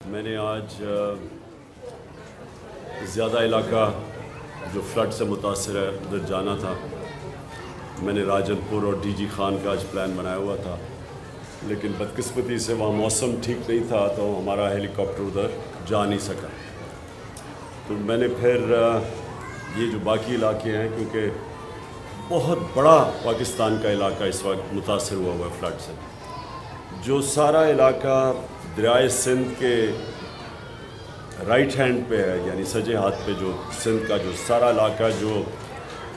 میں نے آج زیادہ علاقہ جو فلڈ سے متاثر ہے ادھر جانا تھا. میں نے راجن پور اور ڈی جی خان کا آج پلان بنایا ہوا تھا، لیکن بدقسمتی سے وہاں موسم ٹھیک نہیں تھا تو ہمارا ہیلی کاپٹر ادھر جا نہیں سکا. تو میں نے پھر یہ جو باقی علاقے ہیں، کیونکہ بہت بڑا پاکستان کا علاقہ اس وقت متاثر ہوا ہے فلڈ سے، جو سارا علاقہ دریائے سندھ کے رائٹ ہینڈ پہ ہے، یعنی سجے ہاتھ پہ جو سندھ کا جو سارا علاقہ، جو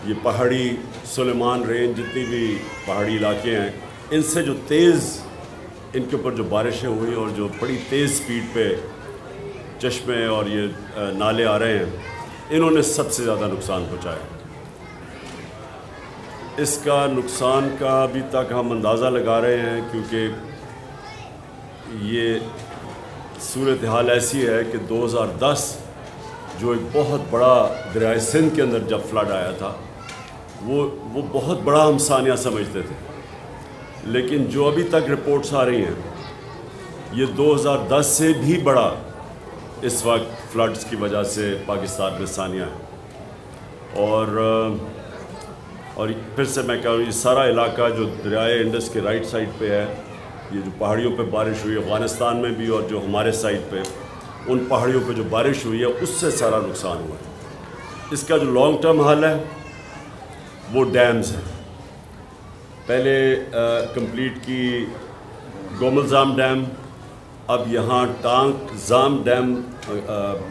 یہ پہاڑی سلیمان رینج جتنی بھی پہاڑی علاقے ہیں، ان سے جو تیز ان کے اوپر جو بارشیں ہوئی اور جو بڑی تیز سپیڈ پہ چشمے اور یہ نالے آ رہے ہیں، انہوں نے سب سے زیادہ نقصان پہنچایا. اس کا نقصان کا ابھی تک ہم اندازہ لگا رہے ہیں، کیونکہ یہ صورتحال ایسی ہے کہ 2010 جو ایک بہت بڑا دریائے سندھ کے اندر جب فلڈ آیا تھا، وہ بہت بڑا ہم سانیہ سمجھتے تھے، لیکن جو ابھی تک رپورٹس آ رہی ہیں یہ 2010 سے بھی بڑا اس وقت فلڈز کی وجہ سے پاکستان میں سانیہ ہے. اور پھر سے میں کہہ رہا ہوں، یہ سارا علاقہ جو دریائے انڈس کے رائٹ سائڈ پہ ہے، یہ جو پہاڑیوں پہ بارش ہوئی ہے افغانستان میں بھی، اور جو ہمارے سائڈ پہ ان پہاڑیوں پہ جو بارش ہوئی ہے اس سے سارا نقصان ہوا ہے. اس کا جو لانگ ٹرم حل ہے وہ ڈیمز ہیں. پہلے کمپلیٹ کی گوملزام ڈیم، اب یہاں ٹانک زام ڈیم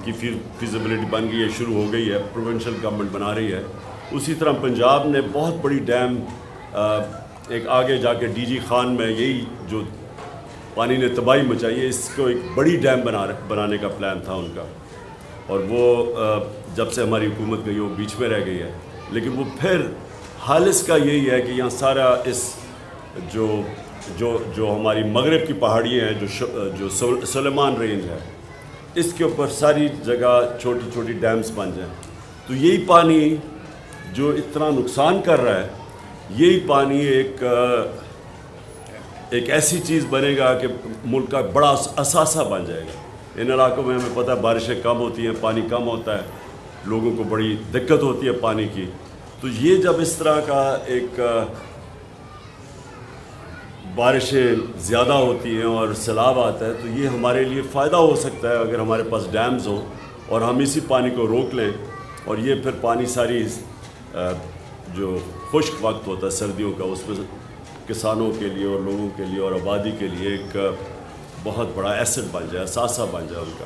کی فیزیبلٹی بن گئی ہے، شروع ہو گئی ہے، پروونشل گورنمنٹ بنا رہی ہے. اسی طرح پنجاب نے بہت بڑی ڈیم ایک آگے جا کے ڈی جی خان میں، یہی جو پانی نے تباہی مچائی ہے، اس کو ایک بڑی ڈیم بنانے کا پلان تھا ان کا، اور وہ جب سے ہماری حکومت گئی وہ بیچ میں رہ گئی ہے. لیکن وہ پھر حال اس کا یہی ہے کہ یہاں سارا اس جو ہماری مغرب کی پہاڑی ہیں، جو سلیمان رینج ہے، اس کے اوپر ساری جگہ چھوٹی چھوٹی ڈیمز بن جائیں، تو یہی پانی جو اتنا نقصان کر رہا ہے، یہی پانی ایک ایسی چیز بنے گا کہ ملک کا بڑا اثاثہ بن جائے گا. ان علاقوں میں ہمیں پتہ ہے بارشیں کم ہوتی ہیں، پانی کم ہوتا ہے، لوگوں کو بڑی دقت ہوتی ہے پانی کی. تو یہ جب اس طرح کا ایک بارشیں زیادہ ہوتی ہیں اور سیلاب آتا ہے، تو یہ ہمارے لیے فائدہ ہو سکتا ہے اگر ہمارے پاس ڈیمز ہوں اور ہم اسی پانی کو روک لیں، اور یہ پھر پانی ساری جو خشک وقت ہوتا ہے سردیوں کا، اس میں کسانوں کے لیے اور لوگوں کے لیے اور آبادی کے لیے ایک بہت بڑا ایسٹ بن جائے، اثاثہ بن جائے ان کا.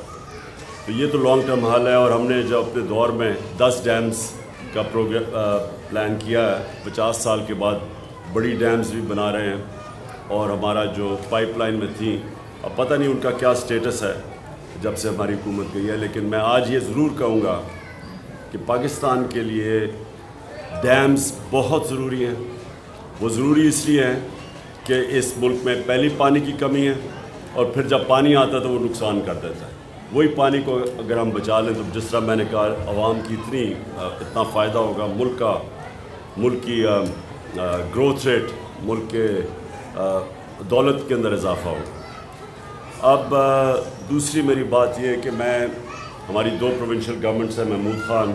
تو یہ تو لانگ ٹرم حل ہے. اور ہم نے جو اپنے دور میں 10 ڈیمز کا پلان کیا ہے، 50 سال کے بعد بڑی ڈیمز بھی بنا رہے ہیں. اور ہمارا جو پائپ لائن میں تھیں، اب پتہ نہیں ان کا کیا سٹیٹس ہے جب سے ہماری حکومت گئی ہے، لیکن میں آج یہ ضرور کہوں گا کہ پاکستان کے لیے ڈیمز بہت ضروری ہیں. وہ ضروری اس لیے ہیں کہ اس ملک میں پہلی پانی کی کمی ہے، اور پھر جب پانی آتا ہے تو وہ نقصان کر دیتا ہے. وہی پانی کو اگر ہم بچا لیں تو جس طرح میں نے کہا، عوام کی اتنا فائدہ ہوگا، ملک کی گروتھ ریٹ، ملک کے دولت کے اندر اضافہ ہوگا. اب دوسری میری بات یہ ہے کہ ہماری 2 پروونشل گورنمنٹس ہیں، محمود خان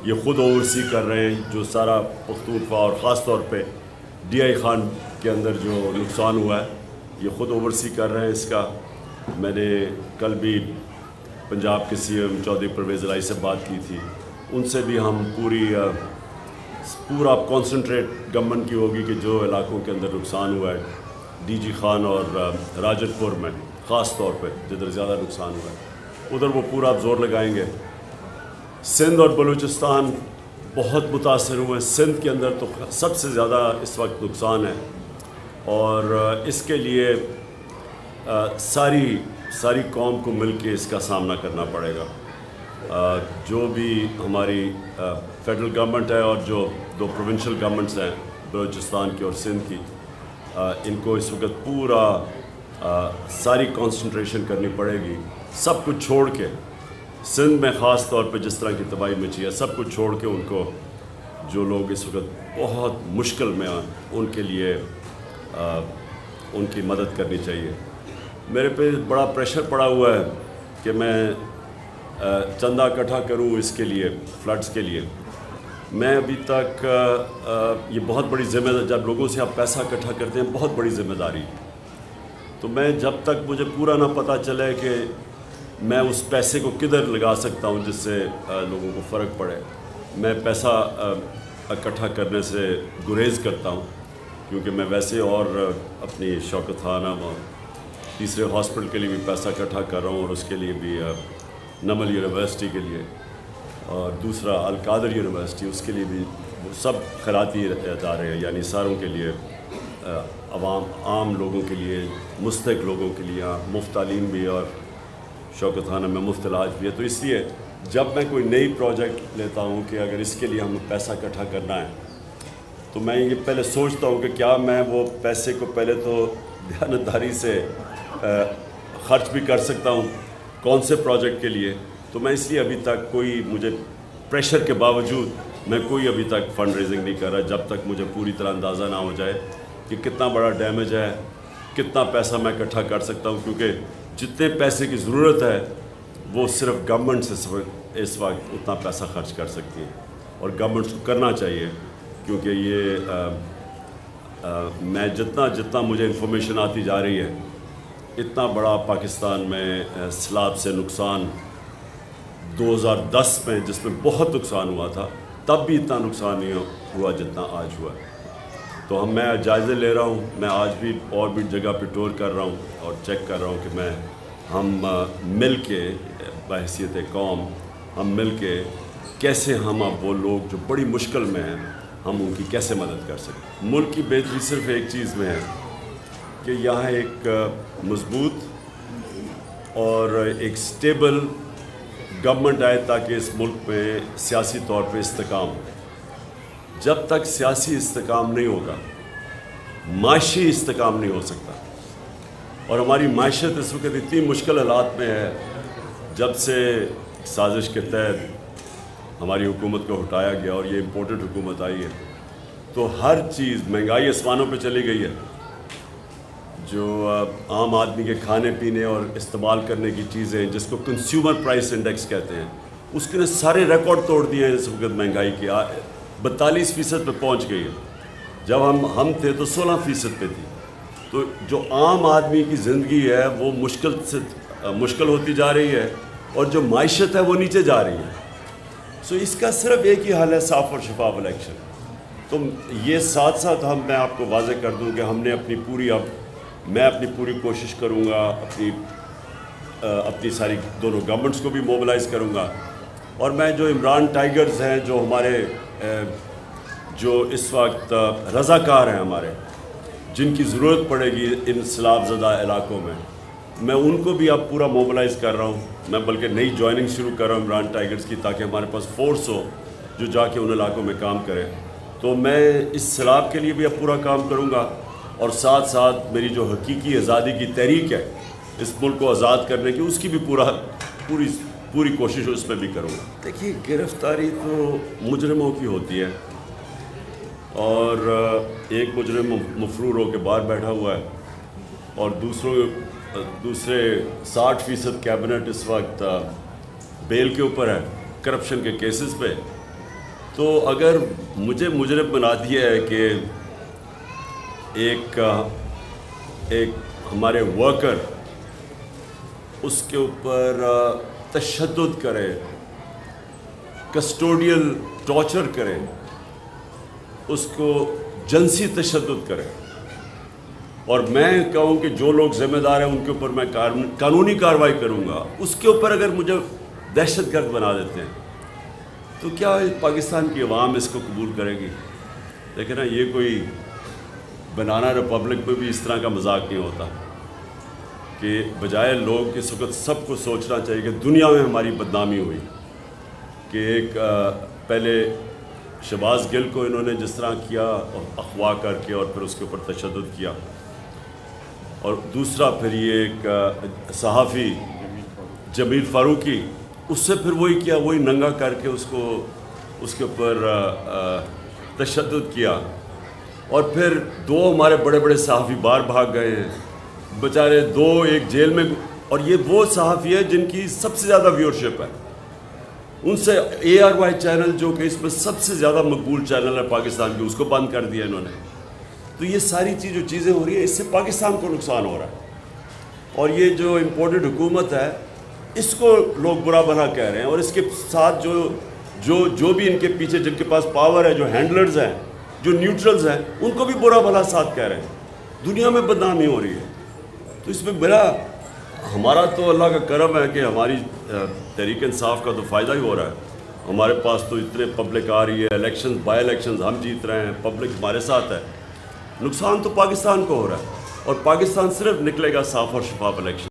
یہ خود اوورسی کر رہے ہیں جو سارا پختونخوا اور خاص طور پہ ڈی آئی خان کے اندر جو نقصان ہوا ہے، یہ خود اوورسی کر رہے ہیں اس کا. میں نے کل بھی پنجاب کے سی ایم چودھری پرویز الہی سے بات کی تھی، ان سے بھی ہم پورا کانسنٹریٹ گورنمنٹ کی ہوگی کہ جو علاقوں کے اندر نقصان ہوا ہے، ڈی جی خان اور راجن پور میں خاص طور پہ جدھر زیادہ نقصان ہوا ہے، ادھر وہ پورا زور لگائیں گے. سندھ اور بلوچستان بہت متاثر ہوئے ہیں. سندھ کے اندر تو سب سے زیادہ اس وقت نقصان ہے، اور اس کے لیے ساری قوم کو مل کے اس کا سامنا کرنا پڑے گا. جو بھی ہماری فیڈرل گورنمنٹ ہے اور جو 2 پروونشل گورنمنٹس ہیں بلوچستان کی اور سندھ کی، ان کو اس وقت پورا ساری کنسنٹریشن کرنی پڑے گی. سب کچھ چھوڑ کے، سندھ میں خاص طور پہ جس طرح کی تباہی مچی ہے، سب کچھ چھوڑ کے ان کو، جو لوگ اس وقت بہت مشکل میں ہیں، ان کے لیے ان کی مدد کرنی چاہیے. میرے پہ بڑا پریشر پڑا ہوا ہے کہ میں چندہ اکٹھا کروں اس کے لیے، فلڈز کے لیے، میں ابھی تک یہ بہت بڑی ذمہ داری، جب لوگوں سے آپ پیسہ اکٹھا کرتے ہیں بہت بڑی ذمہ داری، تو میں جب تک مجھے پورا نہ پتہ چلے کہ میں اس پیسے کو کدھر لگا سکتا ہوں جس سے لوگوں کو فرق پڑے، میں پیسہ اکٹھا کرنے سے گریز کرتا ہوں، کیونکہ میں ویسے اور اپنی شوکت خانہ اور تیسرے ہاسپٹل کے لیے بھی پیسہ اکٹھا کر رہا ہوں، اور اس کے لیے بھی نمل یونیورسٹی کے لیے، اور دوسرا القادر یونیورسٹی، اس کے لیے بھی سب خیراتی ادارے ہیں، یعنی ساروں کے لیے، عام لوگوں کے لیے، مستحق لوگوں کے لیے مفت تعلیم بھی، اور شوکت خانہ میں مفت علاج بھی ہے۔ تو اس لیے جب میں کوئی نئی پروجیکٹ لیتا ہوں کہ اگر اس کے لیے ہمیں پیسہ اکٹھا کرنا ہے، تو میں یہ پہلے سوچتا ہوں کہ کیا میں وہ پیسے کو پہلے تو دیانتداری سے خرچ بھی کر سکتا ہوں کون سے پروجیکٹ کے لیے۔ تو میں اس لیے ابھی تک کوئی، مجھے پریشر کے باوجود میں کوئی ابھی تک فنڈ ریزنگ نہیں کر رہا، جب تک مجھے پوری طرح اندازہ نہ ہو جائے کہ کتنا بڑا ڈیمیج ہے، کتنا پیسہ میں اکٹھا کر سکتا ہوں، کیونکہ جتنے پیسے کی ضرورت ہے وہ صرف گورنمنٹ سے اس وقت اتنا پیسہ خرچ کر سکتی ہے، اور گورنمنٹس کو کرنا چاہیے، کیونکہ یہ میں جتنا مجھے انفارمیشن آتی جا رہی ہے، اتنا بڑا پاکستان میں سیلاب سے نقصان 2010 میں، جس میں بہت نقصان ہوا تھا، تب بھی اتنا نقصان نہیں ہوا جتنا آج ہوا ہے۔ تو میں جائزے لے رہا ہوں، میں آج بھی اور بھی جگہ پہ ٹور کر رہا ہوں اور چیک کر رہا ہوں کہ ہم مل کے بحیثیت قوم، ہم مل کے کیسے ہم اب وہ لوگ جو بڑی مشکل میں ہیں، ہم ان کی کیسے مدد کر سکیں۔ ملک کی بہتری صرف ایک چیز میں ہے کہ یہاں ایک مضبوط اور ایک سٹیبل گورنمنٹ آئے، تاکہ اس ملک میں سیاسی طور پہ استحکام ہو۔ جب تک سیاسی استحکام نہیں ہوگا، معاشی استحکام نہیں ہو سکتا، اور ہماری معیشت اس وقت اتنی مشکل حالات میں ہے، جب سے سازش کے تحت ہماری حکومت کو ہٹایا گیا اور یہ امپورٹڈ حکومت آئی ہے، تو ہر چیز، مہنگائی آسمانوں پہ چلی گئی ہے، جو عام آدمی کے کھانے پینے اور استعمال کرنے کی چیزیں، جس کو کنزیومر پرائس انڈیکس کہتے ہیں، اس کے نے سارے ریکارڈ توڑ دیے ہیں۔ اس وقت مہنگائی کی 42% پہ پہنچ گئی ہے، جب ہم تھے تو 16% پہ تھی۔ تو جو عام آدمی کی زندگی ہے وہ مشکل ہوتی جا رہی ہے، اور جو معیشت ہے وہ نیچے جا رہی ہے۔ سو اس کا صرف ایک ہی حل ہے، صاف اور شفاف الیکشن۔ تو یہ ساتھ ساتھ میں آپ کو واضح کر دوں کہ ہم نے میں اپنی پوری کوشش کروں گا، اپنی ساری دونوں گورنمنٹس کو بھی موبلائز کروں گا، اور میں جو عمران ٹائیگرز ہیں، جو ہمارے جو اس وقت رضاکار ہیں ہمارے، جن کی ضرورت پڑے گی ان سیلاب زدہ علاقوں میں ان کو بھی اب پورا موبلائز کر رہا ہوں۔ میں بلکہ نئی جوائننگ شروع کر رہا ہوں عمران ٹائیگرز کی، تاکہ ہمارے پاس فورس ہو جو جا کے ان علاقوں میں کام کرے۔ تو میں اس سیلاب کے لیے بھی اب پورا کام کروں گا، اور ساتھ ساتھ میری جو حقیقی آزادی کی تحریک ہے، اس ملک کو آزاد کرنے کی، اس کی بھی پوری کوشش اس میں بھی کروں گا۔ دیکھیے، گرفتاری تو مجرموں کی ہوتی ہے، اور ایک مجرم مفرور ہو کے باہر بیٹھا ہوا ہے، اور دوسرے 60% کیبنٹ اس وقت بیل کے اوپر ہے کرپشن کے کیسز پہ۔ تو اگر مجھے مجرم بنا دیا ہے کہ ایک ہمارے ورکر اس کے اوپر تشدد کرے، کسٹوڈیل ٹارچر کرے، اس کو جنسی تشدد کرے، اور میں کہوں کہ جو لوگ ذمہ دار ہیں ان کے اوپر میں قانونی کارروائی کروں گا، اس کے اوپر اگر مجھے دہشت گرد بنا دیتے ہیں، تو کیا پاکستان کی عوام اس کو قبول کرے گی؟ لیکن نا، یہ کوئی بنانا ریپبلک میں بھی اس طرح کا مذاق نہیں ہوتا، کہ بجائے لوگ اس وقت سب کو سوچنا چاہیے کہ دنیا میں ہماری بدنامی ہوئی، کہ ایک پہلے شہباز گل کو انہوں نے جس طرح کیا، اغوا کر کے، اور پھر اس کے اوپر تشدد کیا، اور دوسرا پھر یہ ایک صحافی جمیل فاروقی، اس سے پھر وہی کیا، وہی ننگا کر کے اس کے اوپر تشدد کیا، اور پھر 2 ہمارے بڑے بڑے صحافی باہر بھاگ گئے ہیں بیچارے، 2 ایک جیل میں اور یہ وہ صحافی ہے جن کی سب سے زیادہ ویورشپ ہے. ان سے ARY چینل جو کہ اس میں سب سے زیادہ مقبول چینل ہے پاکستان کی، اس کو بند کر دیا انہوں نے. تو یہ ساری جو چیزیں ہو رہی ہیں اس سے پاکستان کو نقصان ہو رہا ہے. اور یہ جو امپورٹڈ حکومت ہے اس کو لوگ برا بھلا کہہ رہے ہیں، اور اس کے ساتھ جو بھی ان کے پیچھے جن کے پاس پاور ہے، جو ہینڈلرز ہیں، جو نیوٹرلز ہیں، ان کو بھی برا بھلا ساتھ کہہ رہے ہیں. دنیا میں بدنامی ہو رہی ہے. تو اس میں ہمارا تو اللہ کا کرم ہے کہ ہماری تحریک انصاف کا تو فائدہ ہی ہو رہا ہے. ہمارے پاس تو اتنے پبلک آ رہی ہے، الیکشنز بائی الیکشنز ہم جیت رہے ہیں، پبلک ہمارے ساتھ ہے. نقصان تو پاکستان کو ہو رہا ہے، اور پاکستان صرف نکلے گا صاف اور شفاف الیکشن.